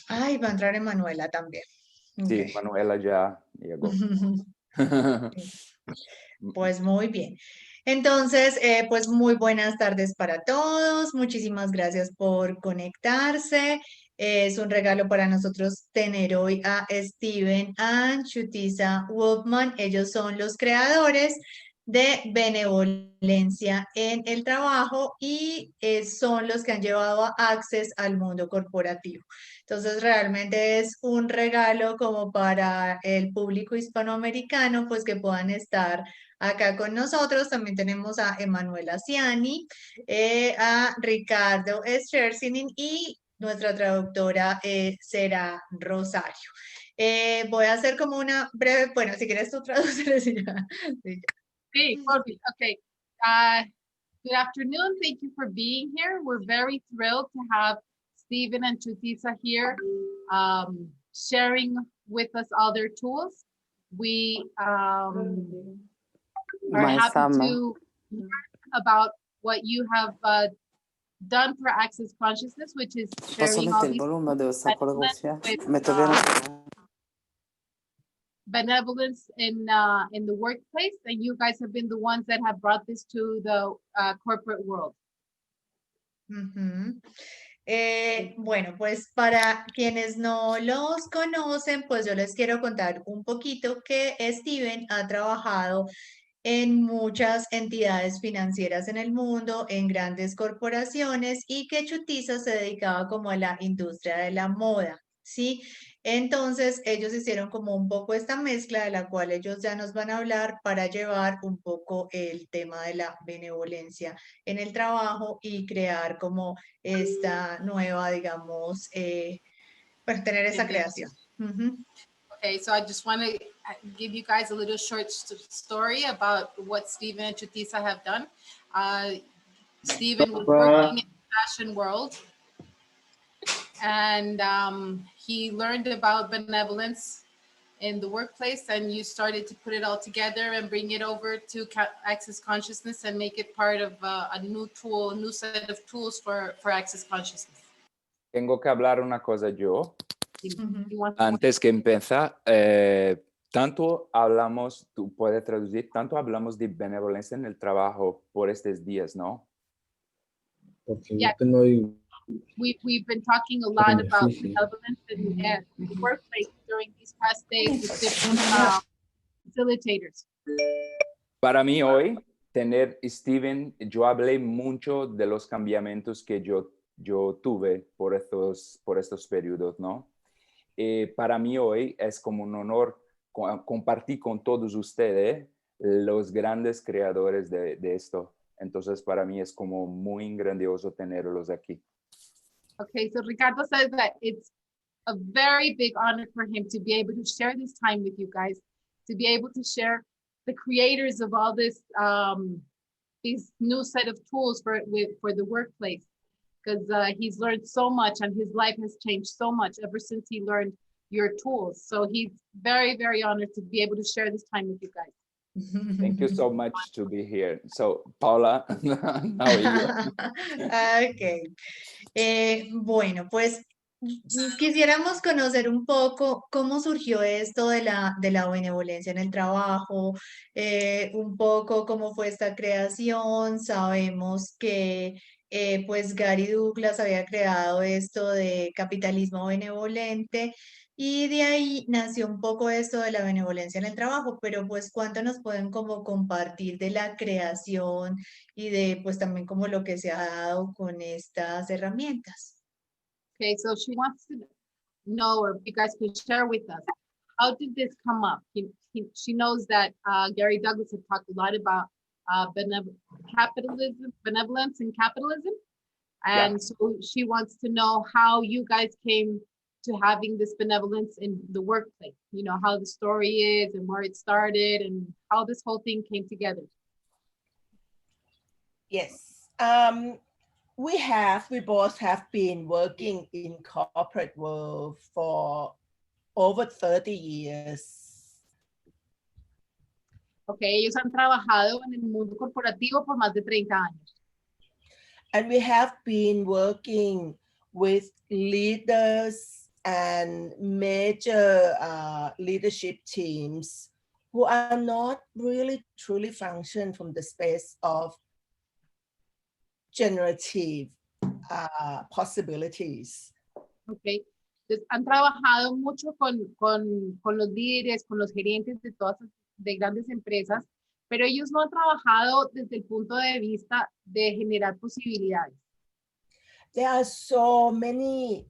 Ay, va a entrar Emanuela también. Sí, Ok. Manuela ya llegó. Pues muy bien. Entonces, pues muy buenas tardes para todos. Muchísimas gracias por conectarse. Es un regalo para nosotros tener hoy a Steven y Chutisa Bowman. Ellos son los creadores de benevolencia en el trabajo y son los que han llevado a Access al mundo corporativo. Entonces, realmente es un regalo como para el público hispanoamericano, pues que puedan estar acá con nosotros. También tenemos a Emanuela Ciani, a Ricardo Scherzinin y nuestra traductora será Rosario. Voy a hacer como una breve, bueno, si quieres tú traduces. Sí, Okay, perfect. Okay. Good afternoon. Thank you for being here. We're very thrilled to have Steven and Chutisa here, sharing with us all their tools. We are happy to learn about what you have done for Access Consciousness, which is sharing all these benevolence in the workplace, and you guys have been the ones that have brought this to the corporate world. Bueno, pues para quienes no los conocen, pues yo les quiero contar un poquito que Steven ha trabajado en muchas entidades financieras en el mundo, en grandes corporaciones, y que Chutisa se dedicaba como a la industria de la moda, ¿sí? Entonces ellos hicieron como un poco esta mezcla de la cual ellos ya nos van a hablar para llevar un poco el tema de la benevolencia en el trabajo y crear como esta nueva, digamos, pues tener esa creación. Okay, so I just want to give you guys a little short story about what Steven and Chutisa have done. Steven was working in the fashion world, and he learned about benevolence in the workplace, and you started to put it all together and bring it over to Access Consciousness and make it part of a new tool, a new set of tools for Access Consciousness. Tengo que hablar una cosa yo. Antes que empezar, tanto hablamos, tú puedes traducir, tanto hablamos de benevolencia en el trabajo por estos días, ¿no? Yeah. We've been talking a lot about benevolence in the workplace during these past days with different facilitators. Para mí hoy, tener Steven, yo hablé mucho de los cambiamientos que yo tuve por estos periodos, ¿no? Para mí hoy es como un honor compartir con todos ustedes los grandes creadores de esto. Entonces, para mí es como muy grandioso tenerlos aquí. Okay, so Ricardo says that it's a very big honor for him to be able to share this time with you guys, to be able to share the creators of all this, these new set of tools for the workplace. Because he's learned so much and his life has changed so much ever since he learned your tools. So he's very, very honored to be able to share this time with you guys. Thank you so much to be here. So, Paula, now you. Okay. Bueno, pues quisiéramos conocer un poco cómo surgió esto de la benevolencia en el trabajo, un poco cómo fue esta creación. Sabemos que pues Gary Douglas había creado esto de capitalismo benevolente y de ahí nació un poco esto de la benevolencia en el trabajo, pero pues cuánto nos pueden como compartir de la creación y de pues también como lo que se ha dado con estas herramientas. Okay, so she wants to know, or you guys can share with us, how did this come up? She knows that Gary Douglas had talked a lot about benevolence and capitalism. And so she wants to know how you guys came to having this benevolence in the workplace, you know, how the story is and where it started and how this whole thing came together. Yes. We both have been working in corporate world for over 30 years. Okay, ellos han trabajado en el mundo corporativo por más de 30 años. And we have been working with leaders, and major leadership teams who are not really truly function from the space of generative possibilities. Okay. Entonces, han trabajado mucho con los líderes, con los gerentes de grandes empresas, pero ellos no han trabajado desde el punto de vista de generar posibilidades. There are so many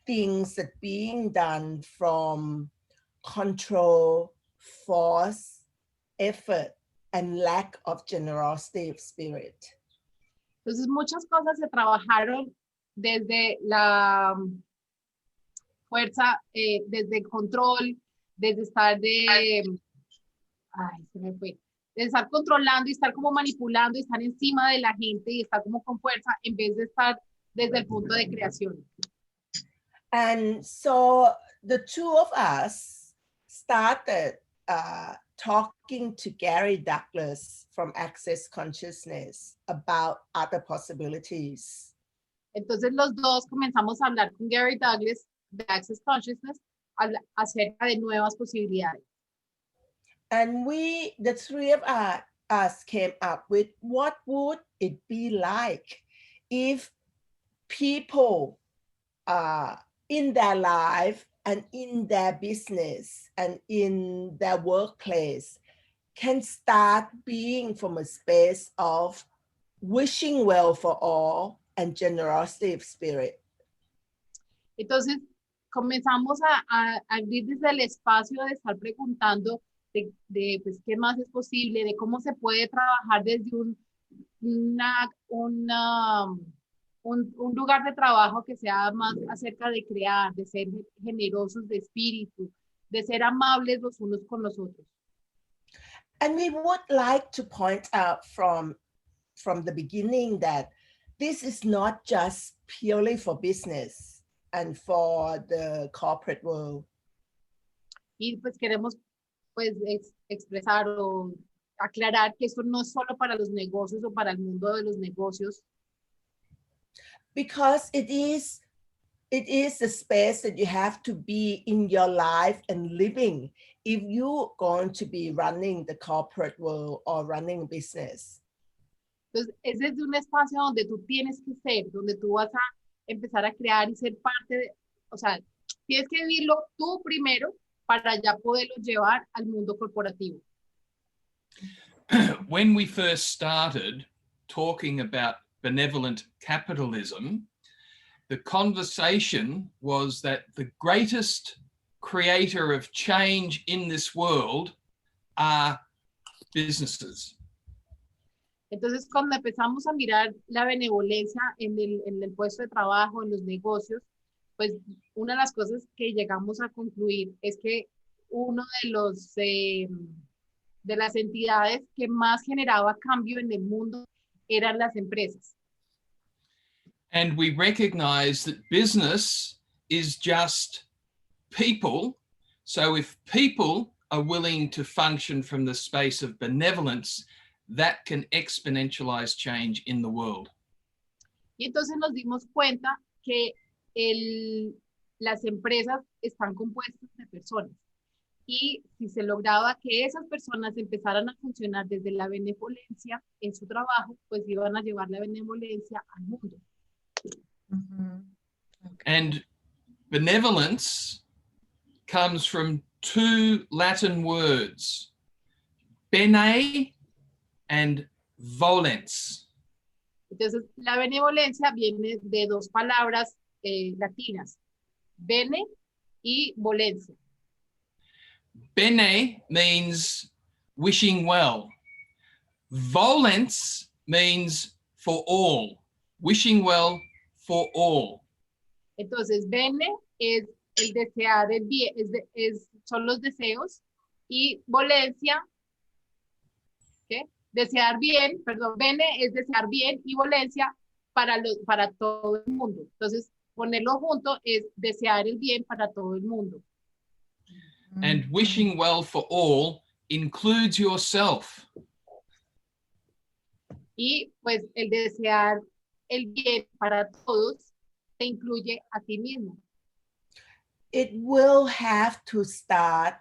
things that being done from control, force, effort, and lack of generosity of spirit. Entonces, muchas cosas se trabajaron desde la fuerza, desde el control, desde estar de estar controlando y estar como manipulando y estar encima de la gente y estar como con fuerza en vez de estar desde el punto de creación. And so the two of us started talking to Gary Douglas from Access Consciousness about other possibilities. Entonces los dos comenzamos a hablar con Gary Douglas de Access Consciousness acerca de nuevas posibilidades. And we, the three of us came up with what would it be like if people in their life and in their business and in their workplace can start being from a space of wishing well for all and generosity of spirit. Entonces comenzamos a abrir desde el espacio de estar preguntando de pues, qué más es posible, de cómo se puede trabajar desde un lugar de trabajo que sea más acerca de crear, de ser generosos de espíritu, de ser amables los unos con los otros. And we would like to point out from the beginning that this is not just purely for business and for the corporate world. Y pues queremos pues expresar o aclarar que esto no es solo para los negocios o para el mundo de los negocios. Because it is the space that you have to be in your life and living if you're going to be running the corporate world or running business. Entonces, es desde un espacio donde tú tienes que ser, donde tú vas a empezar a crear y ser parte de, o sea, tienes que vivirlo tú primero para ya poderlo llevar al mundo corporativo. When we first started talking about benevolent capitalism, the conversation was that the greatest creator of change in this world are businesses. Entonces, cuando empezamos a mirar la benevolencia en el puesto de trabajo, en los negocios, pues una de las cosas que llegamos a concluir es que uno de las entidades que más generaba cambio en el mundo eran las empresas. And we recognize that business is just people. So if people are willing to function from the space of benevolence, that can exponentialize change in the world. Y entonces nos dimos cuenta que las empresas están compuestas de personas. Y si se lograba que esas personas empezaran a funcionar desde la benevolencia en su trabajo, pues iban a llevar la benevolencia al mundo. Okay. And benevolence comes from two Latin words, bene and volens. Entonces, la benevolencia viene de dos palabras latinas, bene y volencia. Bene means wishing well. Volens means for all, wishing well for all. Entonces, bene es el desear el bien, son los deseos, y volencia, ¿qué? Desear bien, perdón, bene es desear bien y volencia para todo el mundo. Entonces, ponerlo junto es desear el bien para todo el mundo. And wishing well for all includes yourself. Y pues el desear el bien para todos te incluye a ti mismo. it will have to start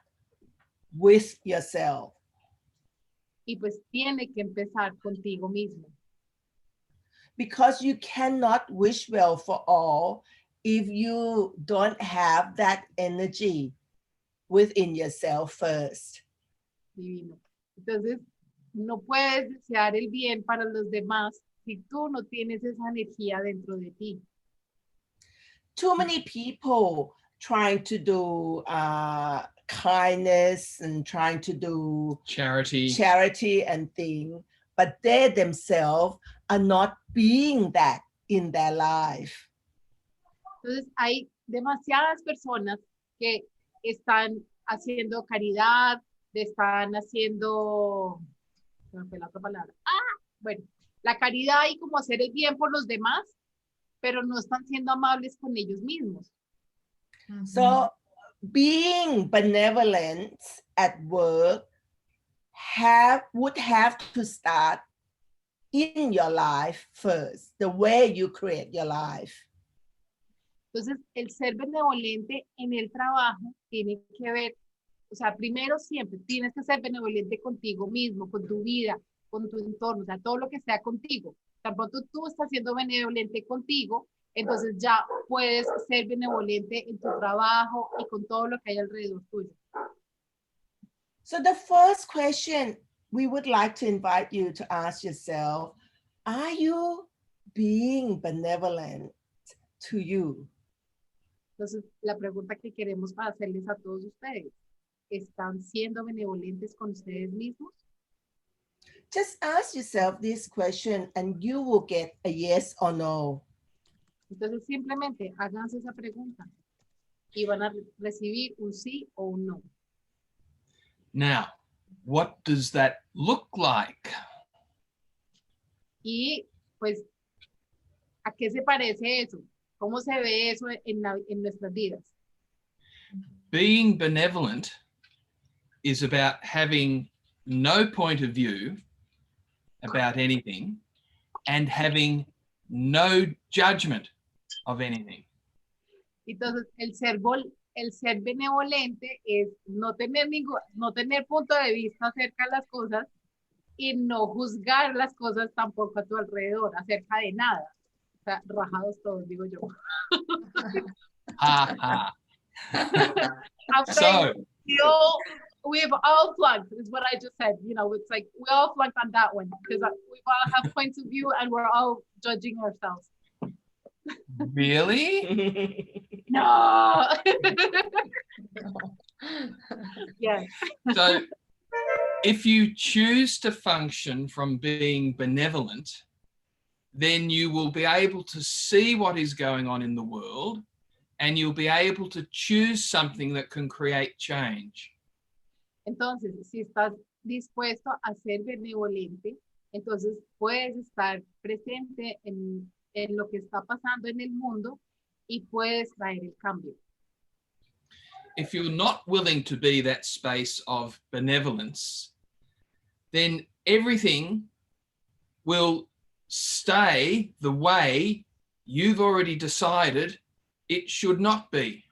with yourself. Y pues tiene que empezar contigo mismo. Because you cannot wish well for all if you don't have that energy within yourself first. Divino. Entonces, no puedes desear el bien para los demás si tú no tienes esa energía dentro de ti. Too many people trying to do kindness and trying to do charity and thing, but they themselves are not being that in their life. Entonces, hay demasiadas personas que están haciendo caridad, están haciendo, se me fue la otra palabra. Bueno, la caridad y como hacer el bien por los demás, pero no están siendo amables con ellos mismos. So being benevolent at work would have to start in your life first, the way you create your life. Entonces, el ser benevolente en el trabajo tiene que ver, o sea, primero siempre tienes que ser benevolente contigo mismo, con tu vida, con tu entorno, o sea, todo lo que sea contigo. Tan pronto tú estás siendo benevolente contigo, entonces ya puedes ser benevolente en tu trabajo y con todo lo que hay alrededor tuyo. So the first question we would like to invite you to ask yourself, are you being benevolent to you? Entonces, la pregunta que queremos para hacerles a todos ustedes, ¿están siendo benevolentes con ustedes mismos? Just ask yourself this question and you will get a yes or no. Entonces, simplemente háganse esa pregunta y van a recibir un sí o un no. Now, what does that look like? Y, pues, ¿a qué se parece eso? ¿Cómo se ve eso en nuestras vidas? Being benevolent is about having no point of view about anything and having no judgment of anything. Entonces, el ser benevolente es no tener punto de vista acerca de las cosas y no juzgar las cosas tampoco a tu alrededor, acerca de nada. O sea, rajados todos, digo yo. So, we've all flunked, is what I just said. You know, it's like we all flunked on that one because we all have points of view and we're all judging ourselves. really? No. Yes. So, if you choose to function from being benevolent, then you will be able to see what is going on in the world and you'll be able to choose something that can create change. Entonces, si estás dispuesto a ser benevolente, entonces puedes estar presente en lo que está pasando en el mundo y puedes traer el cambio. If you're not willing to be that space of benevolence, then everything will stay the way you've already decided it should not be.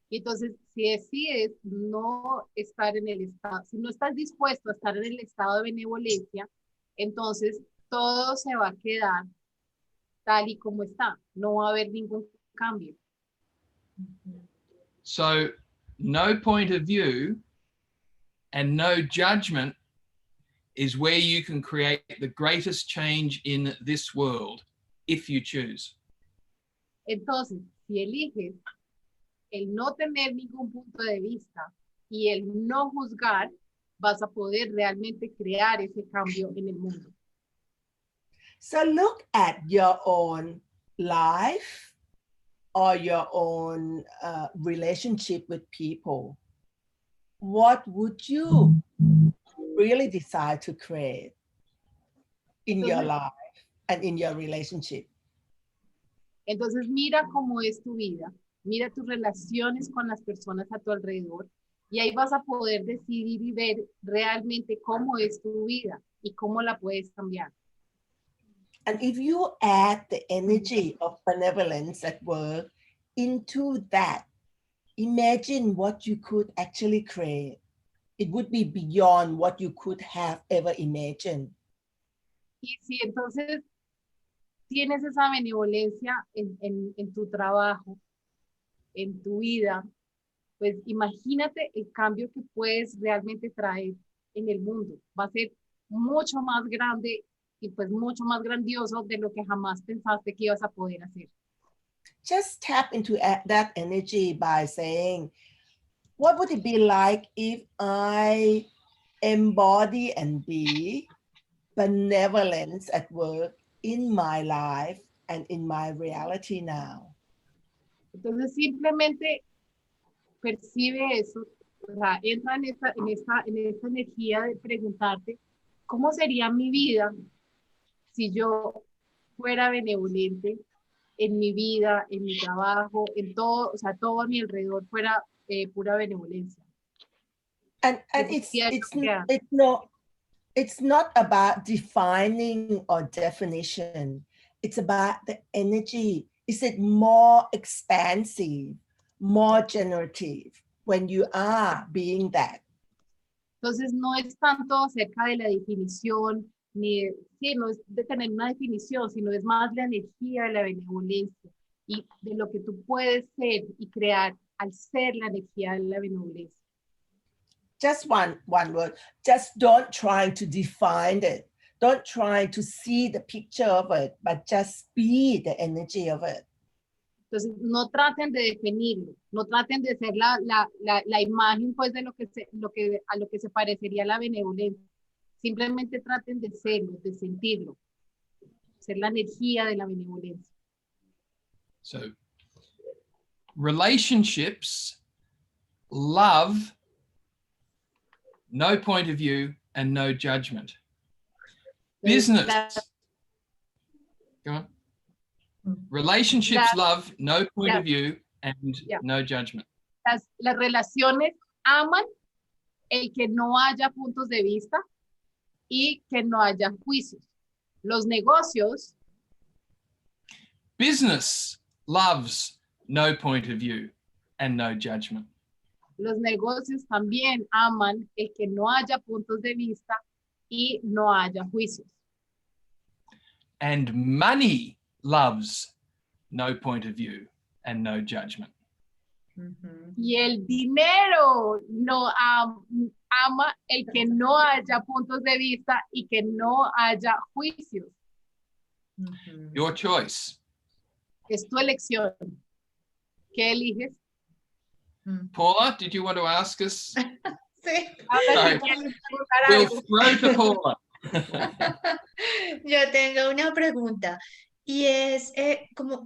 Entonces, si decides no estar en el estado, si no estás dispuesto a estar en el estado de benevolencia, entonces todo se va a quedar tal y como está. No va a haber ningún cambio. So, no point of view and no judgment is where you can create the greatest change in this world, if you choose. Entonces, si eliges el no tener ningún punto de vista y el no juzgar, vas a poder realmente crear ese cambio en el mundo. So look at your own life or your own relationship with people. What would you really decide to create in your life and in your relationship? Entonces mira cómo es tu vida, mira tus relaciones con las personas a tu alrededor y ahí vas a poder decidir y ver realmente cómo es tu vida y cómo la puedes cambiar. And if you add the energy of benevolence at work into that, imagine what you could actually create. It would be beyond what you could have ever imagined. Y si entonces tienes esa benevolencia en tu trabajo, en tu vida, pues imagínate el cambio que puedes realmente traer en el mundo. Va a ser mucho más grande y pues mucho más grandioso de lo que jamás pensaste que ibas a poder hacer. Just tap into that energy by saying, what would it be like if I embody and be benevolence at work in my life and in my reality now? Entonces simplemente percibe eso, o sea, entra en esta energía de preguntarte, ¿cómo sería mi vida si yo fuera benevolente en mi vida, en mi trabajo, en todo, o sea, todo a mi alrededor fuera pura benevolencia? And it's not about defining or definition. It's about the energy. Is it more expansive, more generative when you are being that? Entonces no es tanto acerca de la definición, no es de tener una definición, sino es más la energía de la benevolencia y de lo que tú puedes ser y crear al ser la energía de la benevolencia. Just one word. Just don't try to define it. Don't try to see the picture of it, but just be the energy of it. Entonces, no traten de definirlo, no traten de ser la imagen pues de a lo que se parecería la benevolencia. Simplemente traten de serlo, de sentirlo, ser la energía de la benevolencia. So, relationships, love, no point of view, and no judgment. Business. Go on. Relationships, love, no point of view, and no judgment. Las relaciones aman el que no haya puntos de vista y que no haya juicios. Los negocios. Business loves no point of view and no judgment. Los negocios también aman el que no haya puntos de vista y no haya juicios. And money loves no point of view and no judgment. Y el dinero no ama el que no haya puntos de vista y que no haya juicios. Your choice. Es tu elección. ¿Qué eliges? Paula, did you want to ask us? Sí. Sorry. We'll throw to Paula. Yo tengo una pregunta y es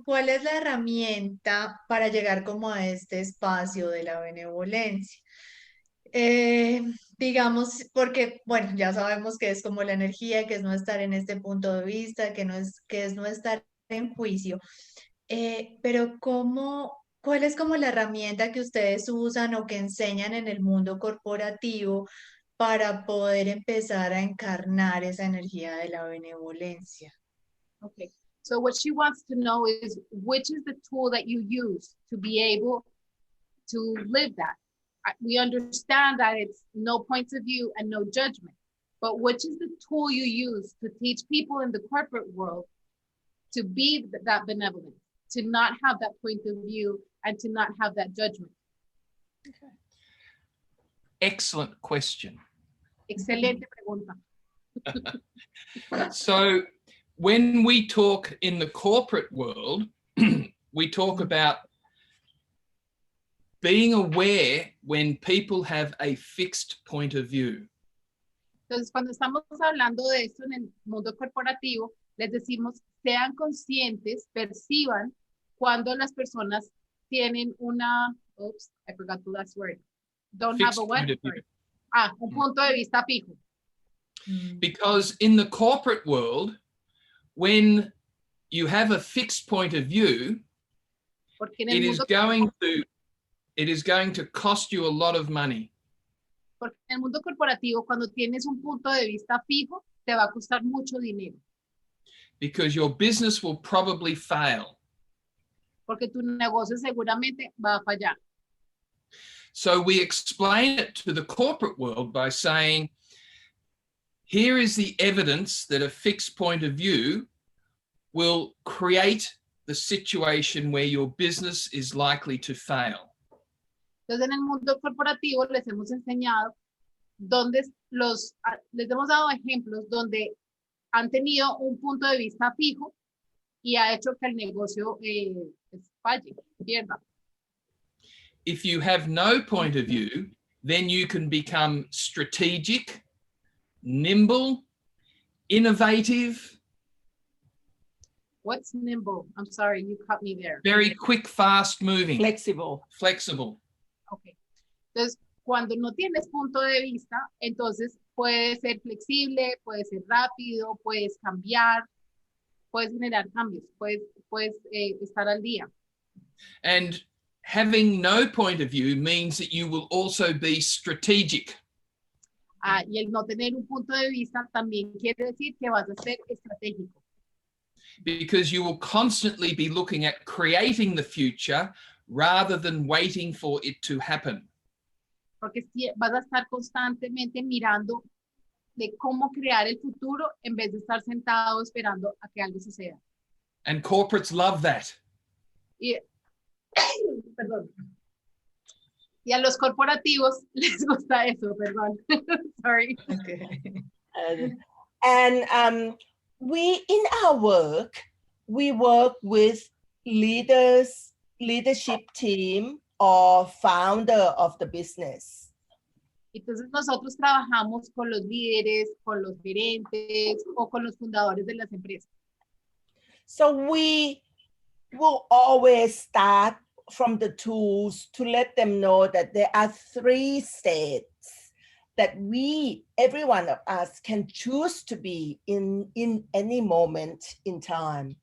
¿cuál es la herramienta para llegar como a este espacio de la benevolencia? Digamos, porque, bueno, ya sabemos que es como la energía, que es no estar en este punto de vista, que es no estar en juicio, pero ¿cuál es como la herramienta que ustedes usan o que enseñan en el mundo corporativo para poder empezar a encarnar esa energía de la benevolencia? Okay, so what she wants to know is which is the tool that you use to be able to live that. We understand that it's no points of view and no judgment, but which is the tool you use to teach people in the corporate world to be that benevolent, to not have that point of view and to not have that judgment? Okay. Excellent question. Excelente pregunta. So when we talk in the corporate world, we talk about being aware when people have a fixed point of view. Entonces, cuando estamos hablando de esto en el mundo corporativo, les decimos, sean conscientes, perciban cuando las personas tienen una, oops, I forgot the last word. Don't Fixed have a what? point of view. Un punto de vista fijo. Because in the corporate world, when you have a fixed point of view, it is going to cost you a lot of money. Porque en el mundo corporativo, cuando tienes un punto de vista fijo, te va a costar mucho dinero. Because your business will probably fail. Porque tu negocio seguramente va a fallar. So we explain it to the corporate world by saying, here is the evidence that a fixed point of view will create the situation where your business is likely to fail. Entonces, en el mundo corporativo les hemos enseñado les hemos dado ejemplos donde han tenido un punto de vista fijo y ha hecho que el negocio falle, pierda. If you have no point of view, then you can become strategic, nimble, innovative. What's nimble? I'm sorry, you cut me there. Very quick, fast moving. Flexible. Flexible. Okay. Entonces, cuando no tienes punto de vista, entonces puedes ser flexible, puedes ser rápido, puedes cambiar, puedes generar cambios, puedes estar al día. And having no point of view means that you will also be strategic. Y el no tener un punto de vista también quiere decir que vas a ser estratégico. Because you will constantly be looking at creating the future rather than waiting for it to happen. Porque vas a estar constantemente mirando de cómo crear el futuro en vez de estar sentado esperando a que algo suceda. And corporates love that. Perdón. Y a los corporativos les gusta eso, perdón. Sorry. Okay. And we, in our work, we work with leadership team or founder of the business. Entonces nosotros trabajamos con los líderes, con los gerentes o con los fundadores de las empresas. So we will always start from the tools to let them know that there are 3 states that every one of us can choose to be in any moment in time.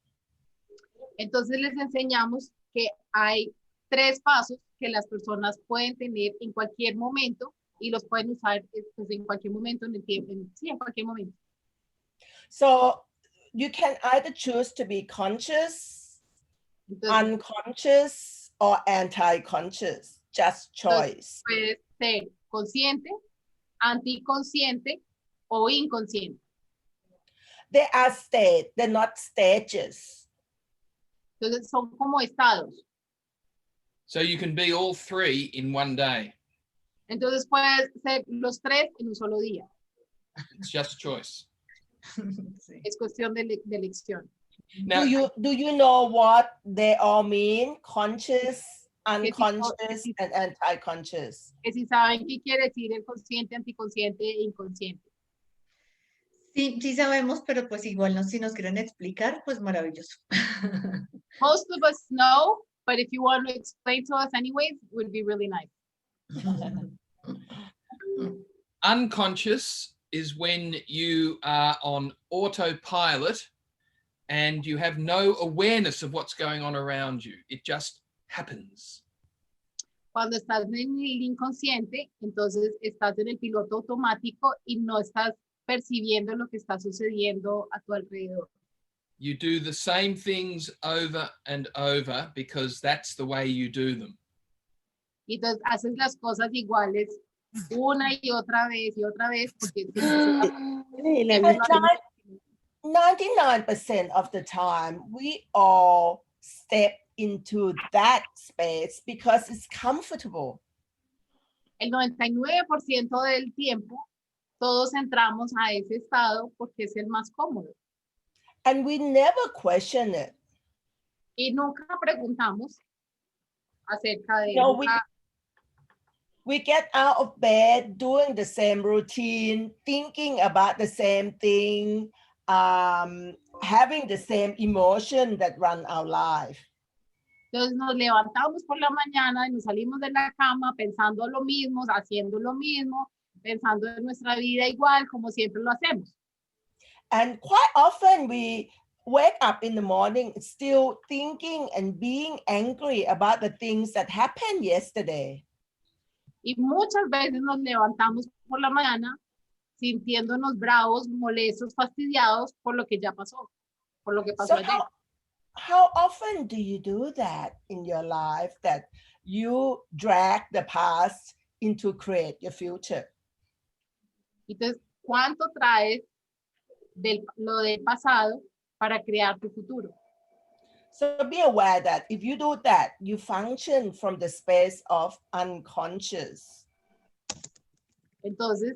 Entonces les enseñamos que hay 3 pasos que las personas pueden tener en cualquier momento y los pueden usar pues, en cualquier momento en el tiempo, sí, en cualquier momento. So you can either choose to be conscious, Entonces, unconscious, or anti-conscious, just choice. Puedes ser consciente, anticonsciente o inconsciente. They are states, they're not stages. Entonces son como estados. So you can be all 3 in one day. Entonces puedes ser los 3 en un solo día. It's just choice. Sí. Es cuestión de elección. Now, Do you know what they all mean? Conscious, unconscious, and anti-conscious. Que si saben qué quiere decir el consciente, anticonsciente e inconsciente. Sí, sí sabemos, pero pues igual no, si nos quieren explicar, pues maravilloso. Most of us know, but if you want to explain to us anyways, it would be really nice. unconscious is when you are on autopilot and you have no awareness of what's going on around you. It just happens. Cuando estás en el inconsciente, entonces estás en el piloto automático y no estás percibiendo lo que está sucediendo a tu alrededor. You do the same things over and over because that's the way you do them. Y entonces haces las cosas iguales una y otra vez porque 99% of the time, we all step into that space because it's comfortable. El 99% del tiempo, todos entramos a ese estado porque es el más cómodo. And we never question it. Y nunca preguntamos acerca de... No, we get out of bed doing the same routine, thinking about the same thing, having the same emotion that run our life. Entonces nos levantamos por la mañana y nos salimos de la cama pensando lo mismo, haciendo lo mismo, pensando en nuestra vida igual como siempre lo hacemos. And quite often we wake up in the morning still thinking and being angry about the things that happened yesterday. Y muchas veces nos levantamos por la mañana sintiéndonos bravos, molestos, fastidiados por lo que ya pasó, por lo que pasó ayer. how often do you do that in your life, that you drag the past into create your future? Entonces, ¿cuánto traes lo del pasado para crear tu futuro? So be aware that if you do that, you function from the space of unconscious. Entonces,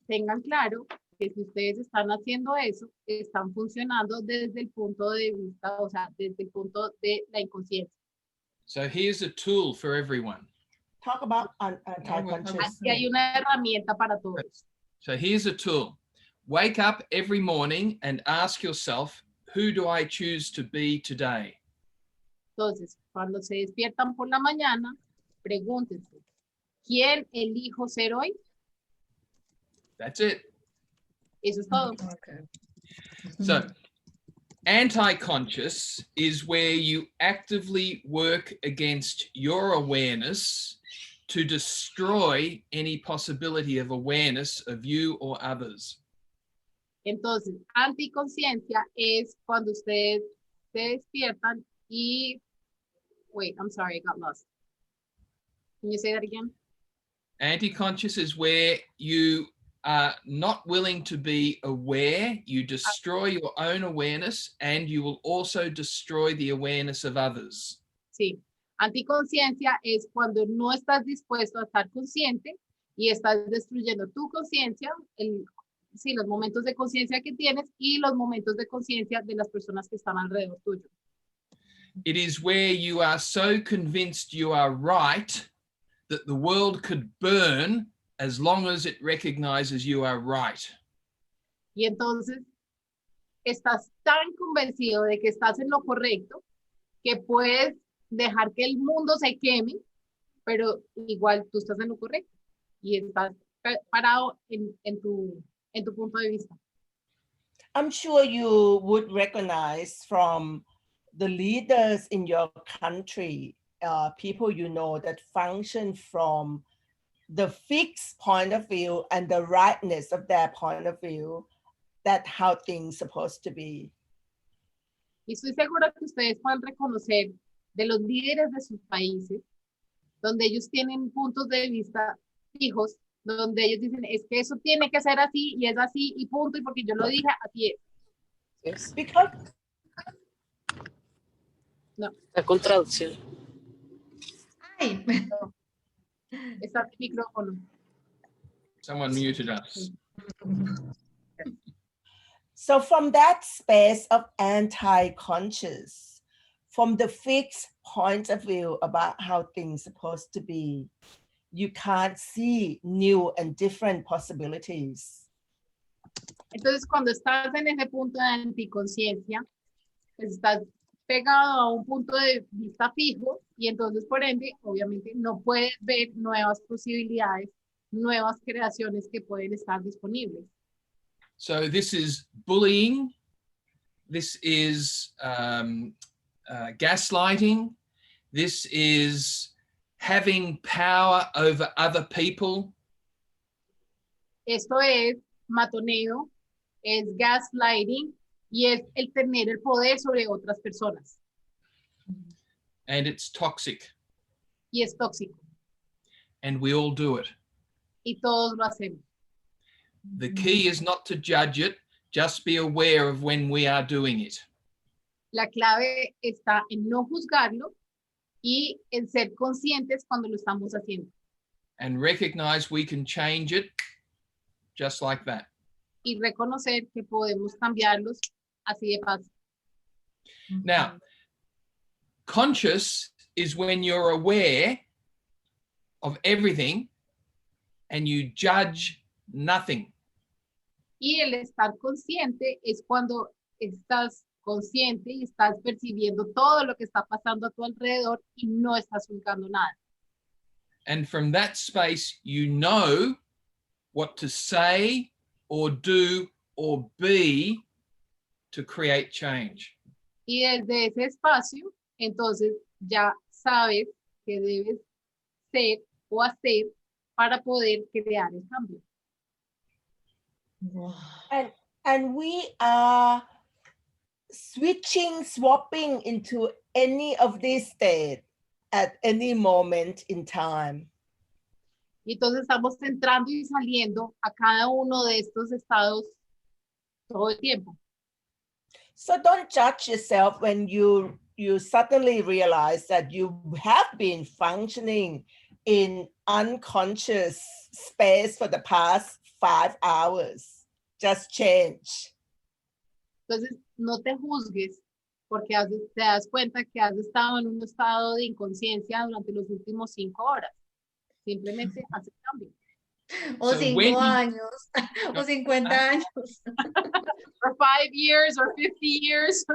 tengan claro que si ustedes están haciendo eso, están funcionando desde el punto de vista, o sea, desde el punto de la inconsciencia. So here's a tool for everyone. Talk about anti-conscious. Aquí hay una herramienta para todos. So here's a tool. Wake up every morning and ask yourself, who do I choose to be today? Entonces, cuando se despiertan por la mañana, pregúntense, ¿quién elijo ser hoy? That's it. Eso es todo. Okay. So anti-conscious is where you actively work against your awareness to destroy any possibility of awareness of you or others. Entonces, anticonciencia es cuando ustedes se despiertan y... Wait, I'm sorry, I got lost. Can you say that again? Anti-conscious is where you are not willing to be aware, you destroy your own awareness, and you will also destroy the awareness of others. Sí, anticonciencia es cuando no estás dispuesto a estar consciente y estás destruyendo tu conciencia, sí, los momentos de conciencia que tienes y los momentos de conciencia de las personas que están alrededor tuyo. It is where you are so convinced you are right that the world could burn as long as it recognizes you are right. Y entonces estás tan convencido de que estás en lo correcto que puedes dejar que el mundo se queme, pero igual tú estás en lo correcto y estás parado en tu punto de vista. I'm sure you would recognize from the leaders in your country, people you know that function from the fixed point of view and the rightness of their point of view, that how things supposed to be. Y estoy segura que ustedes pueden reconocer de los líderes de sus países, donde ellos tienen puntos de vista fijos, donde ellos dicen, es que eso tiene que ser así, y es así, y punto, y porque yo lo dije, así es. Yes. Because no. La contradicción. Ay. Está el micrófono. Someone muted us. so from that space of anti-conscious, from the fixed point of view about how things are supposed to be, you can't see new and different possibilities. Entonces, cuando estás en ese punto de anticonciencia, pues estás pegado a un punto de vista fijo y entonces, por ende, obviamente no puedes ver nuevas posibilidades, nuevas creaciones que pueden estar disponibles. So this is bullying. This is gaslighting. This is having power over other people. Esto es matoneo, es gaslighting y es el tener el poder sobre otras personas. And it's toxic. Y es tóxico. And we all do it. Y todos lo hacemos. The key is not to judge it, just be aware of when we are doing it. La clave está en no juzgarlo y en ser conscientes cuando lo estamos haciendo. And recognize we can change it just like that. Y reconocer que podemos cambiarlos así de fácil. Now, conscious is when you're aware of everything and you judge nothing. Y el estar consciente es cuando estás consciente y estás percibiendo todo lo que está pasando a tu alrededor y no estás juzgando nada. And from that space, you know what to say or do or be to create change. Y desde ese espacio, entonces ya sabes qué debes ser o hacer para poder crear el cambio. And we are switching, swapping into any of these states at any moment in time. Y entonces estamos entrando y saliendo a cada uno de estos estados todo el tiempo. So don't judge yourself when you suddenly realize that you have been functioning in unconscious space for the past 5 hours. Just change. Entonces, no te juzgues porque te das cuenta que has estado en un estado de inconsciencia durante los últimos 5 horas. Simplemente haz el cambio. O So 5 años, o 50 años. For 5 years or 50 years.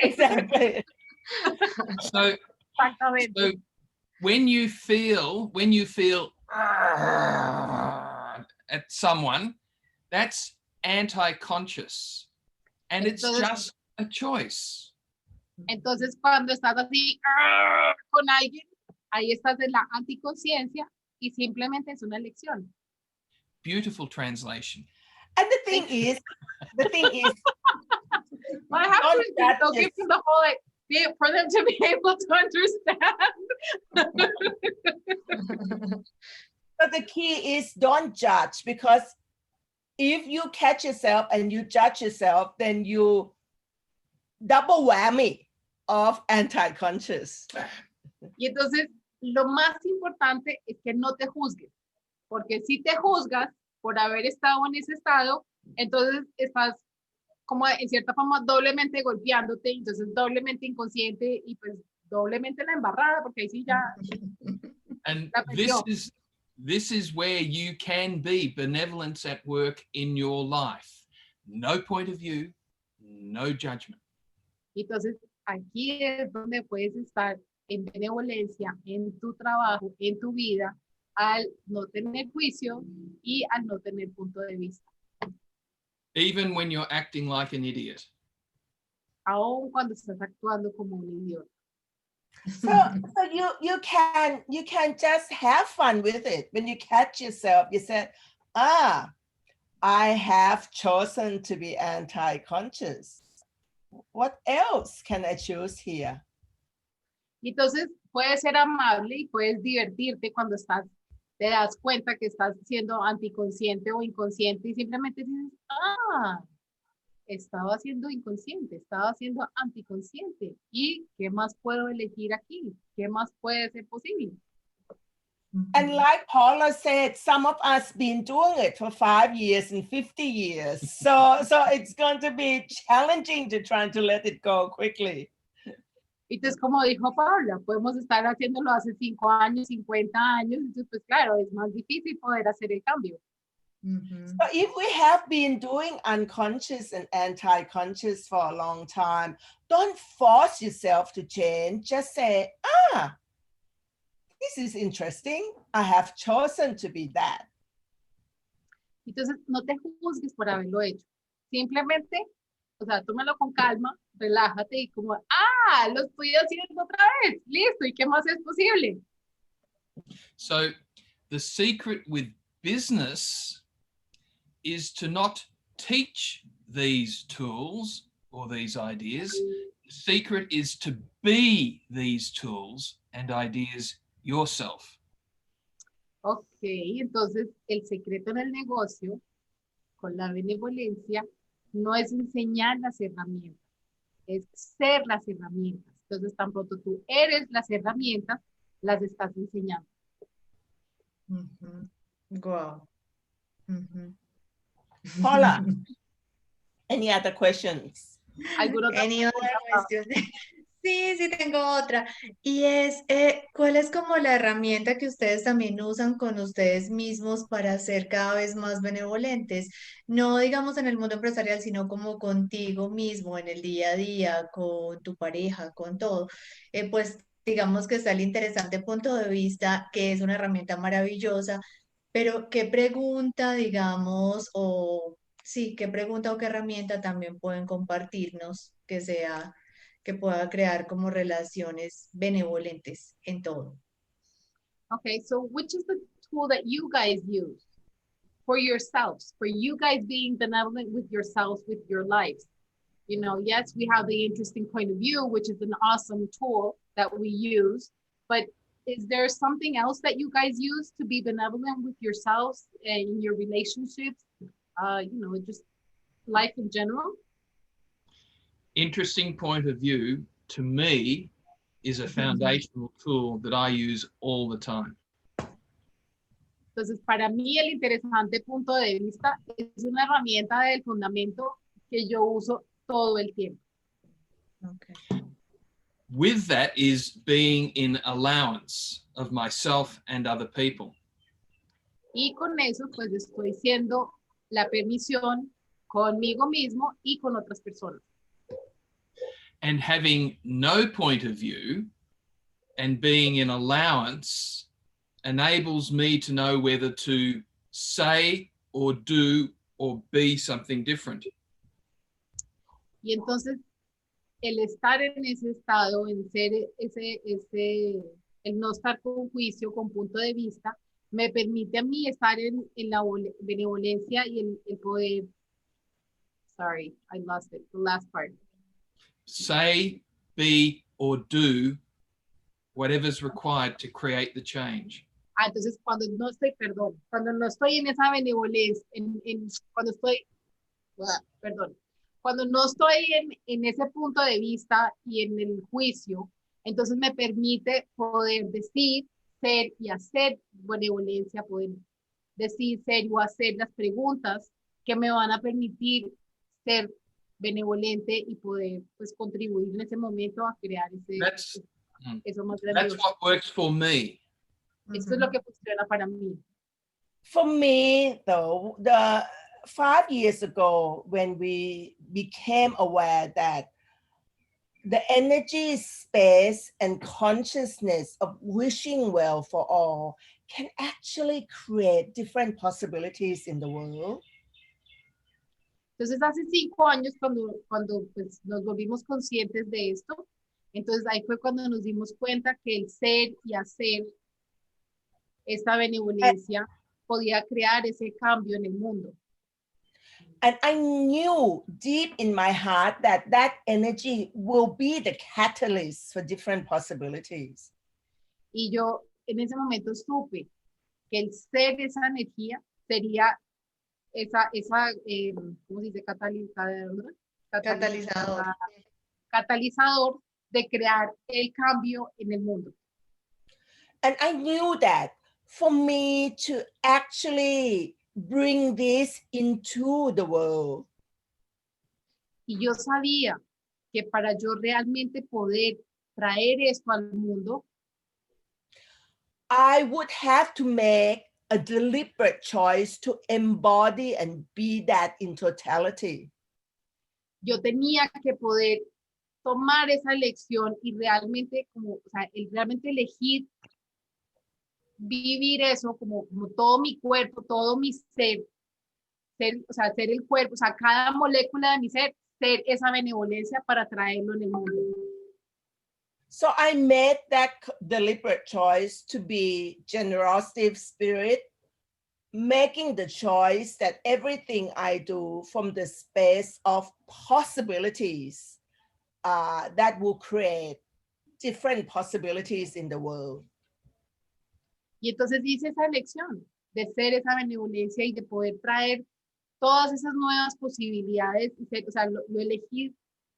Exactly. So Exactamente. when you feel at someone, that's anti-conscious, and it's Entonces- just a choice. Entonces, cuando estás así con alguien, ahí estás en la anticonciencia y simplemente es una elección. Beautiful translation. And the thing is, But I have Don't to judge so give them the whole, like, for them to be able to understand. but the key is don't judge, because if you catch yourself and you judge yourself, then you double whammy of anti-conscious. Y entonces, lo más importante es que no te juzgues, porque si te juzgas por haber estado en ese estado, entonces estás como en cierta forma doblemente golpeándote, entonces doblemente inconsciente y pues doblemente la embarrada, porque ahí sí ya And la perdió. this is where you can be benevolence at work in your life. No point of view, no judgment. Entonces, aquí es donde puedes estar en benevolencia, en tu trabajo, en tu vida, al no tener juicio y al no tener punto de vista. Even when you're acting like an idiot. Aun cuando estás actuando como un idiota. So you can just have fun with it. When you catch yourself, you say, I have chosen to be anti-conscious. What else can I choose here? Entonces, puedes ser amable y puedes divertirte cuando te das cuenta que estás siendo anticonsciente o inconsciente y simplemente dices, estaba siendo inconsciente, estaba siendo anticonsciente. ¿Y qué más puedo elegir aquí? ¿Qué más puede ser posible? And like Paula said, some of us been doing it for 5 years and 50 years. So it's going to be challenging to try to let it go quickly. Entonces, como dijo Paula, podemos estar haciéndolo hace 5 años, 50 años, entonces, pues claro, es más difícil poder hacer el cambio. So if we have been doing unconscious and anti-conscious for a long time, don't force yourself to change. Just say, this is interesting. I have chosen to be that. Entonces, no te juzgues por haberlo hecho. Simplemente, o sea, tómalo con calma, relájate y como, lo estoy haciendo otra vez. Listo, ¿y qué más es posible? So the secret with business is to not teach these tools or these ideas. The secret is to be these tools and ideas yourself. Ok, entonces el secreto en el negocio con la benevolencia no es enseñar las herramientas, es ser las herramientas. Entonces, tan pronto tú eres las herramientas, las estás enseñando. Wow. Paula, any other questions? ¿Alguna otra Any other pregunta? question? Sí, tengo otra. Y es, ¿cuál es como la herramienta que ustedes también usan con ustedes mismos para ser cada vez más benevolentes? No digamos en el mundo empresarial, sino como contigo mismo, en el día a día, con tu pareja, con todo. Pues digamos que está el interesante punto de vista, que es una herramienta maravillosa, pero ¿qué pregunta, digamos, o sí, qué pregunta o qué herramienta también pueden compartirnos que pueda crear como relaciones benevolentes en todo? Okay, so which is the tool that you guys use for yourselves, for you guys being benevolent with yourselves, with your lives? You know, yes, we have the interesting point of view, which is an awesome tool that we use, but is there something else that you guys use to be benevolent with yourselves and in your relationships? You know, just life in general? Interesting point of view, to me, is a foundational tool that I use all the time. Entonces, para mí el interesante punto de vista es una herramienta del fundamento que yo uso todo el tiempo. Okay. With that is being in allowance of myself and other people. Y con eso, pues estoy siendo la permisión conmigo mismo y con otras personas. And having no point of view and being in allowance enables me to know whether to say or do or be something different. Y entonces, el estar en ese estado, en ser el no estar con juicio, con punto de vista, me permite a mí estar en la benevolencia y el poder. Sorry, I lost it, the last part. Say, be, or do whatever's required to create the change. Entonces cuando no estoy, cuando no estoy en esa benevolencia, cuando estoy, cuando no estoy en ese punto de vista y en el juicio, entonces me permite poder decir, ser y hacer benevolencia, poder decir, ser o hacer las preguntas que me van a permitir ser benevolente y poder pues contribuir en ese momento a crear eso más grandioso. That's what works for me. Esto es lo que funciona para mí. For me, though, 5 years ago, when we became aware that the energy, space, and consciousness of wishing well for all can actually create different possibilities in the world. Entonces, hace 5 años, cuando pues, nos volvimos conscientes de esto, entonces ahí fue cuando nos dimos cuenta que el ser y hacer esta benevolencia podía crear ese cambio en el mundo. And I knew deep in my heart that that energy will be the catalyst for different possibilities. Y yo en ese momento supe que el ser esa energía sería ¿cómo se dice? Catalizador de crear el cambio en el mundo. And I knew that for me to actually bring this into the world, y yo sabía que para yo realmente poder traer esto al mundo, I would have to make a deliberate choice to embody and be that in totality. Yo tenía que poder tomar esa elección y realmente realmente elegir vivir eso como todo mi cuerpo, todo mi ser el cuerpo, cada molécula de mi ser esa benevolencia para traerlo en el mundo. So I made that deliberate choice to be generosity spirit, making the choice that everything I do from the space of possibilities that will create different possibilities in the world. Y entonces hice esa elección de ser esa benevolencia y de poder traer todas esas nuevas posibilidades, lo elegí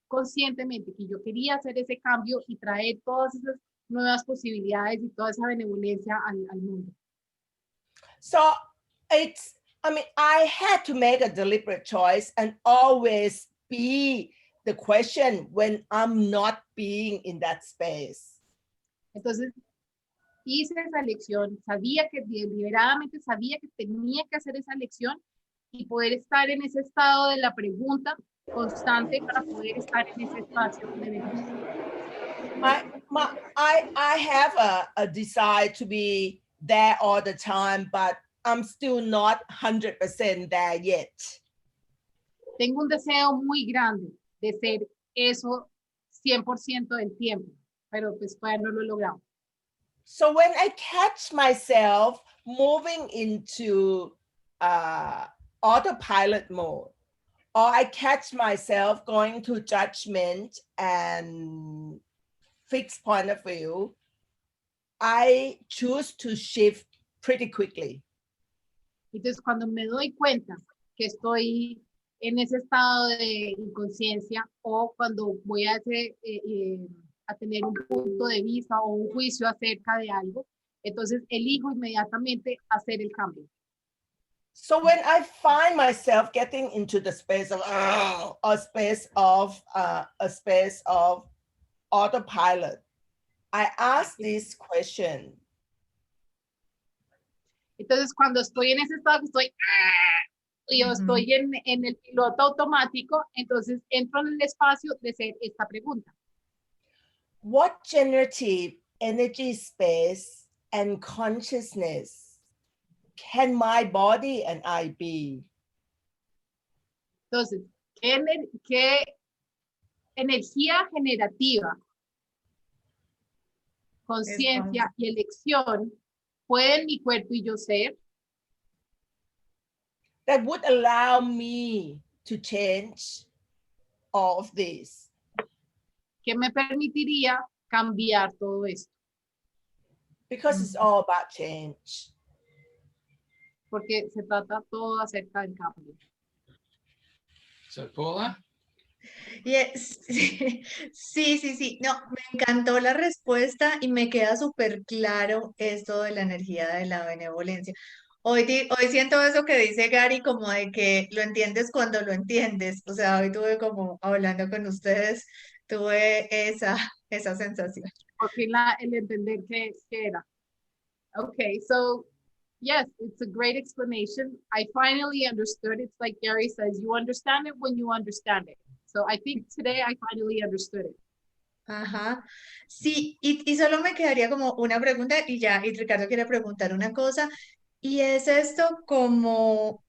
conscientemente, que yo quería hacer ese cambio y traer todas esas nuevas posibilidades y toda esa benevolencia al mundo. So I had to make a deliberate choice and always be the question when I'm not being in that space. Entonces, hice esa elección, sabía que deliberadamente sabía que tenía que hacer esa elección y poder estar en ese estado de la pregunta constante para poder estar en ese espacio de benevolencia. I have a desire to be there all the time, but I'm still not 100% there yet. Tengo un deseo muy grande de ser eso 100% del tiempo, pero pues todavía no lo he logrado. So when I catch myself moving into autopilot mode, or I catch myself going to judgment and fixed point of view, I choose to shift pretty quickly. Entonces, cuando me doy cuenta que estoy en ese estado de inconsciencia o cuando voy a tener un punto de vista o un juicio acerca de algo, entonces elijo inmediatamente hacer el cambio. So when I find myself getting into the space of a space of autopilot, I ask this question. Entonces, cuando estoy en ese estado que estoy, yo estoy en el piloto automático, entonces entro en el espacio de hacer esta pregunta. What generative energy space and consciousness can my body and I be? Entonces, ¿qué energía generativa, conciencia y elección pueden mi cuerpo y yo ser? That would allow me to change all of this. ¿Qué me permitiría cambiar todo esto? Because it's all about change. Porque se trata todo acerca del cambio. So, Paula? Yes. Sí. No, me encantó la respuesta y me queda súper claro esto de la energía de la benevolencia. Hoy siento eso que dice Gary, como de que lo entiendes cuando lo entiendes. O sea, hoy tuve como, hablando con ustedes, tuve esa sensación. Por fin el entender qué era. Okay, so yes, it's a great explanation. I finally understood. It's like Gary says, you understand it when you understand it. So I think today I finally understood it. Ajá. Sí, y solo me quedaría como una pregunta y Ricardo quiere preguntar una cosa, y es esto como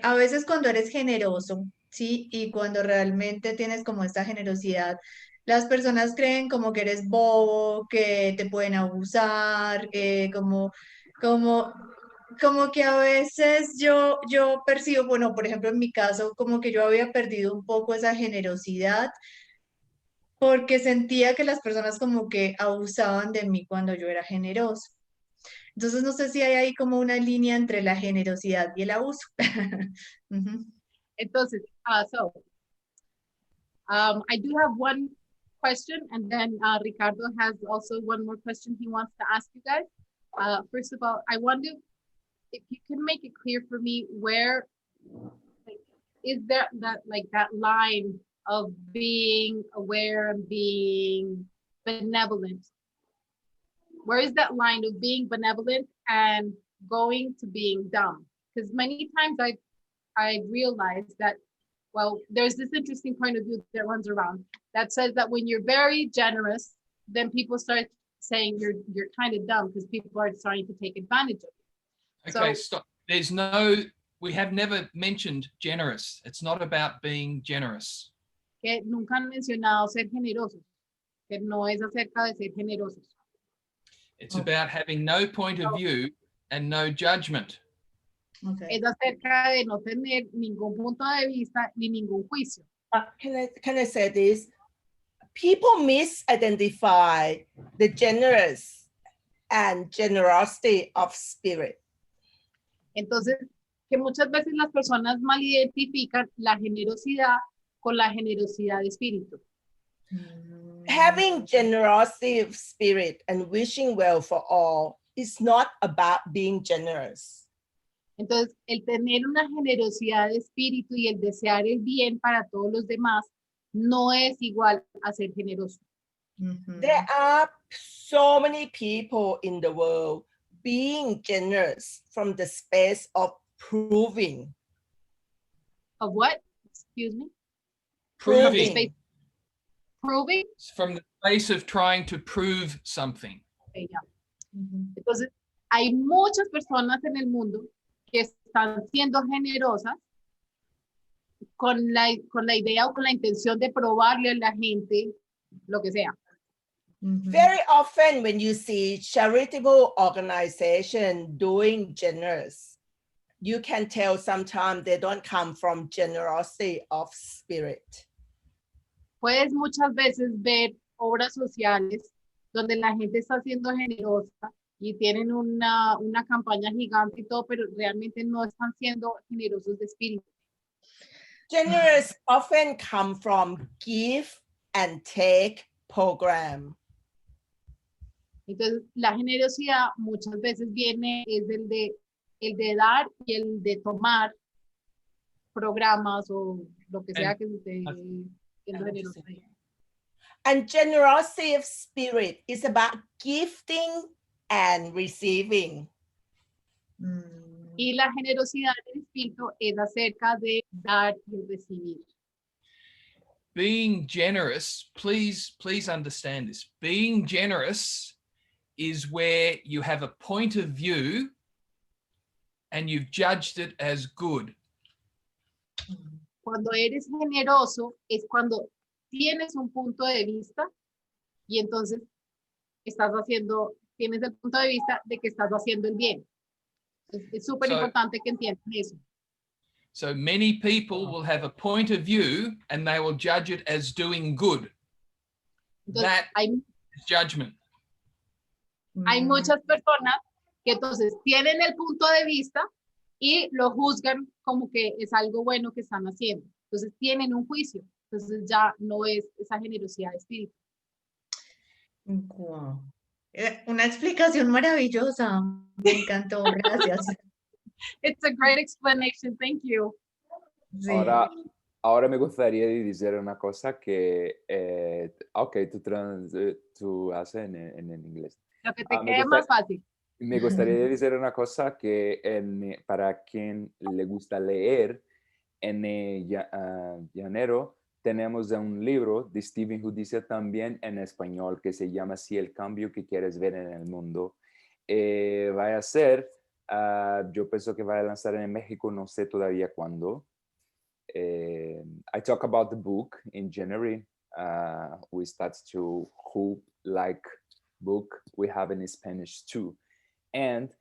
a veces cuando eres generoso, ¿sí? Y cuando realmente tienes como esta generosidad, las personas creen como que eres bobo, que te pueden abusar, como, como que a veces yo percibo, bueno, por ejemplo, en mi caso, como que yo había perdido un poco esa generosidad porque sentía que las personas como que abusaban de mí cuando yo era generoso. Entonces no sé si hay ahí como una línea entre la generosidad y el abuso. Ujú. Entonces, I do have one question, and then Ricardo has also one more question he wants to ask you guys. First of all, I wonder if you can make it clear for me where is there that line of being aware and being benevolent? Where is that line of being benevolent and going to being dumb? Because many times I realized that, well, there's this interesting point of view that runs around that says that when you're very generous, then people start saying you're kind of dumb because people are starting to take advantage of you. Okay, stop. We have never mentioned generous. It's not about being generous. Que nunca han mencionado ser generosos, que no es acerca de ser generosos. It's about having no point of view and no judgment. Okay. Es acerca de no tener ningún punto de vista ni ningún juicio. Can I say this? People misidentify the generous and generosity of spirit. Entonces, que muchas veces las personas mal identifican la generosidad con la generosidad de espíritu. Having generosity of spirit and wishing well for all is not about being generous. Entonces, el tener una generosidad de espíritu y el desear el bien para todos los demás no es igual a ser generoso. There are so many people in the world being generous from the space of proving. Of what? Excuse me? Proving. Proving? From the place of trying to prove something. Okay, yeah. Entonces, hay muchas personas en el mundo que están siendo generosas con la idea o con la intención de probarle a la gente lo que sea. Very often when you see charitable organization doing generous, you can tell sometimes they don't come from generosity of spirit. Puedes muchas veces ver obras sociales donde la gente está siendo generosa y tienen una campaña gigante y todo, pero realmente no están siendo generosos de espíritu. Generous often come from give and take program. Entonces, la generosidad muchas veces viene, es el de dar y el de tomar programas o lo que sea que se esté siendo generoso. And generosity of spirit is about gifting and receiving. Y la generosidad del espíritu es acerca de dar y recibir. Being generous, please understand this. Being generous is where you have a point of view and you've judged it as good. Cuando eres generoso es cuando tienes un punto de vista y entonces tienes el punto de vista de que estás haciendo el bien. Es súper importante que entiendan eso. So many people will have a point of view and they will judge it as doing good. Entonces, That is judgment. Hay muchas personas que entonces tienen el punto de vista y lo juzgan como que es algo bueno que están haciendo. Entonces tienen un juicio. Entonces ya no es esa generosidad de espíritu. Wow. Una explicación maravillosa. Me encantó, gracias. It's a great explanation. Thank you. Sí. Ahora me gustaría decir una cosa que, ok, tú haces en inglés. Lo que te quede más fácil. Me gustaría decir una cosa que para quien le gusta leer, en enero tenemos un libro de Steven y Chutisa también en español que se llama Si el cambio que quieres ver en el mundo. Va a ser, yo pienso que va a lanzar en México, no sé todavía cuándo. I talk about the book in January. We start to who like book we have in Spanish too. And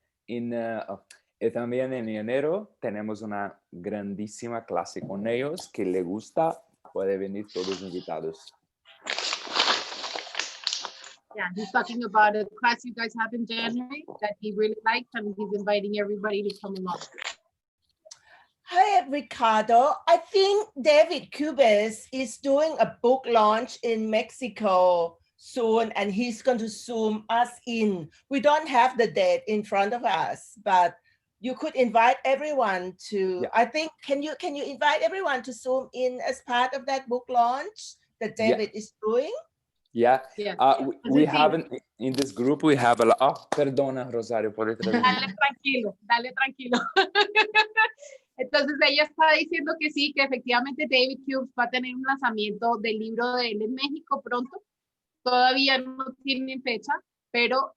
también en enero tenemos una grandísima clase con ellos que le gusta, puede venir todos invitados. Yeah, he's talking about a class you guys have in January that he really likes and he's inviting everybody to come along. Hi, Ricardo. I think David Cubes is doing a book launch in Mexico soon, and he's going to Zoom us in. We don't have the date in front of us, but you could invite everyone to, I think, can you invite everyone to Zoom in as part of that book launch that David is doing? Yeah, Yeah. we haven't, in this group, we have a lot. Oh, perdona, Rosario, por Dale tranquilo. Entonces ella está diciendo que sí, que efectivamente David Cubes va a tener un lanzamiento del libro de él en México pronto. Todavía no tienen fecha, pero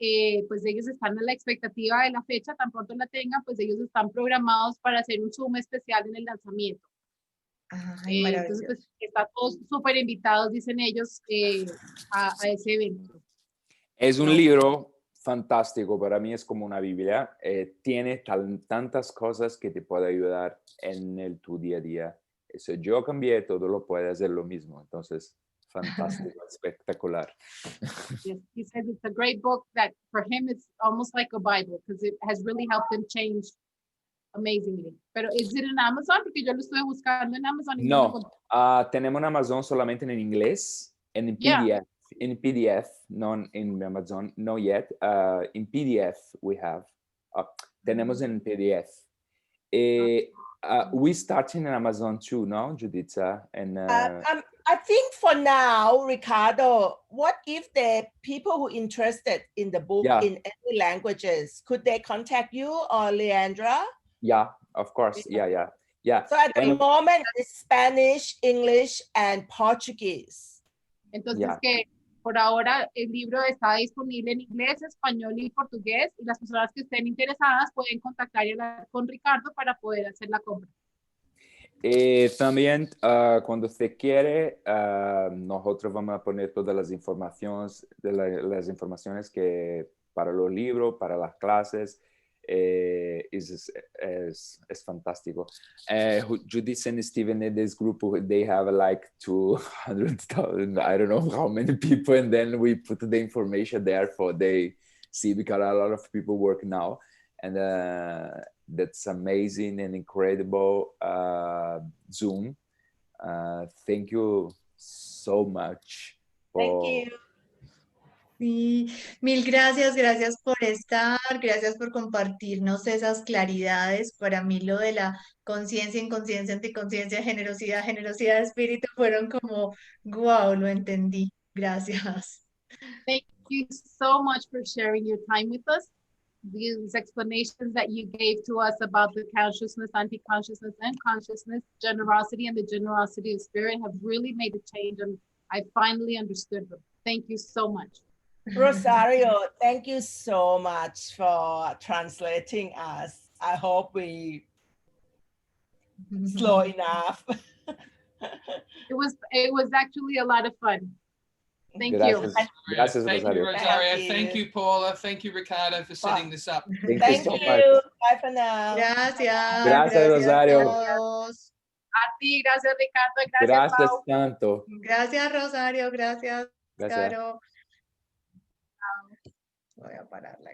pues ellos están en la expectativa de la fecha. Tan pronto la tengan, pues ellos están programados para hacer un Zoom especial en el lanzamiento. Entonces pues están todos súper invitados, dicen ellos, a ese evento. Es un libro fantástico, para mí es como una Biblia. Tiene tantas cosas que te puede ayudar en tu día a día. Eso, yo cambié, todo lo puede hacer lo mismo. Entonces, fantástico, espectacular. Yes, he says it's a great book that for him it's almost like a Bible because it has really helped him change amazingly. Pero is it en Amazon? Porque yo lo estuve buscando en Amazon. No, tenemos en Amazon solamente en inglés, en PDF. In PDF, not in Amazon, not yet. In PDF we have. Tenemos en PDF. We starting in Amazon too, no, Chutisa? And I think for now, Ricardo, what if the people who are interested in the book in any languages, could they contact you or Leandra? Yeah, of course. Yeah. So at the moment, it's Spanish, English, and Portuguese. Entonces que por ahora el libro está disponible en inglés, español y portugués, y las personas que estén interesadas pueden contactar y hablar con Ricardo para poder hacer la compra. También cuando usted quiere, nosotros vamos a poner todas las informaciones que para los libros, para las clases. es fantástico. Chutisa and Steven in this group, they have like 200,000, I don't know how many people, and then we put the information there for they see, because a lot of people work now, and that's amazing and incredible. Zoom. Thank you so much. Thank you. Sí, mil gracias, gracias por estar, gracias por compartirnos esas claridades. Para mí lo de la conciencia, inconsciencia, anticonciencia, generosidad, generosidad de espíritu fueron como, wow, lo entendí. Gracias. Thank you so much for sharing your time with us. These explanations that you gave to us about the consciousness, anti-consciousness, and consciousness, generosity, and the generosity of spirit have really made a change, and I finally understood them. Thank you so much. Rosario, thank you so much for translating us. I hope we slow enough. It was actually a lot of fun. Thank Gracias. you. Gracias, Thank you, Rosario. Rosario. Thank Thank you. you, Paula. Thank you, Ricardo, for setting this up. Thank so you. much. Bye for now. Gracias, Gracias, Rosario. a todos. A ti, gracias, Ricardo. Gracias, Gracias Pau. tanto. Gracias, Rosario, gracias, Gracias. Caro. Voy a parar la